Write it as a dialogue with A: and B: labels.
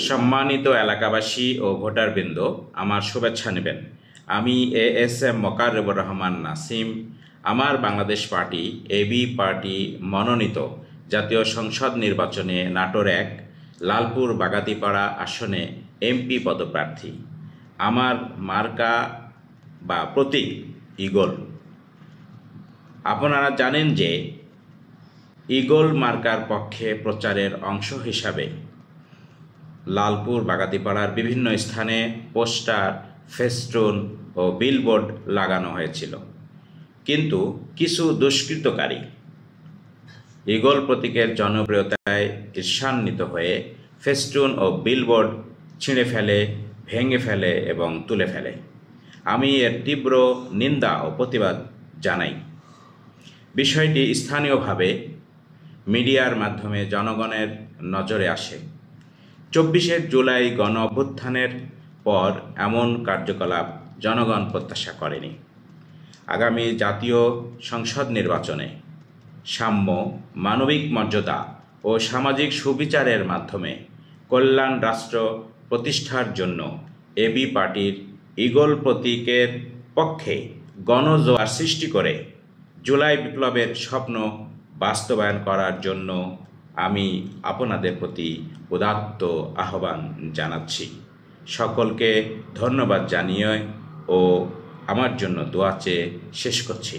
A: সম্মানিত এলাকাবাসী ও ভোটারবৃন্দ, আমার শুভেচ্ছা নেবেন। আমি ASM মোকাররবুর রহমান নাসিম, আমার বাংলাদেশ পার্টি এবি পার্টি মনোনীত জাতীয় সংসদ নির্বাচনে নাটোর 1 লালপুর বাগাতিপাড়া আসনে MP পদপ্রার্থী। আমার মার্কা বা প্রতীক ঈগল। আপনারা জানেন যে ঈগল মার্কার পক্ষে প্রচারের অংশ হিসাবে লালপুর বাগাতিপাড়ার বিভিন্ন স্থানে পোস্টার, ফেস্টুন ও বিলবোর্ড লাগানো হয়েছিল, কিন্তু কিছু দুষ্কৃতকারী ঈগল প্রতীকের জনপ্রিয়তায় ঈর্ষান্বিত হয়ে ফেস্টুন ও বিলবোর্ড ছিঁড়ে ফেলে, ভেঙে ফেলে এবং তুলে ফেলে। আমি এর তীব্র নিন্দা ও প্রতিবাদ জানাই। বিষয়টি স্থানীয়ভাবে মিডিয়ার মাধ্যমে জনগণের নজরে আসে। 24শে জুলাই গণ অভ্যুত্থানের পর এমন কার্যকলাপ জনগণ প্রত্যাশা করেনি। আগামী জাতীয় সংসদ নির্বাচনে সাম্য, মানবিক মর্যাদা ও সামাজিক সুবিচারের মাধ্যমে কল্যাণ রাষ্ট্র প্রতিষ্ঠার জন্য এবি পার্টির ঈগল প্রতীকের পক্ষে গণজোয়ার সৃষ্টি করে জুলাই বিপ্লবের স্বপ্ন বাস্তবায়ন করার জন্য আমি আপনাদের প্রতি উদাত্ত আহ্বান জানাচ্ছি। সকলকে ধন্যবাদ জানিয়ে ও আমার জন্য দোয়া চেয়ে শেষ করছি।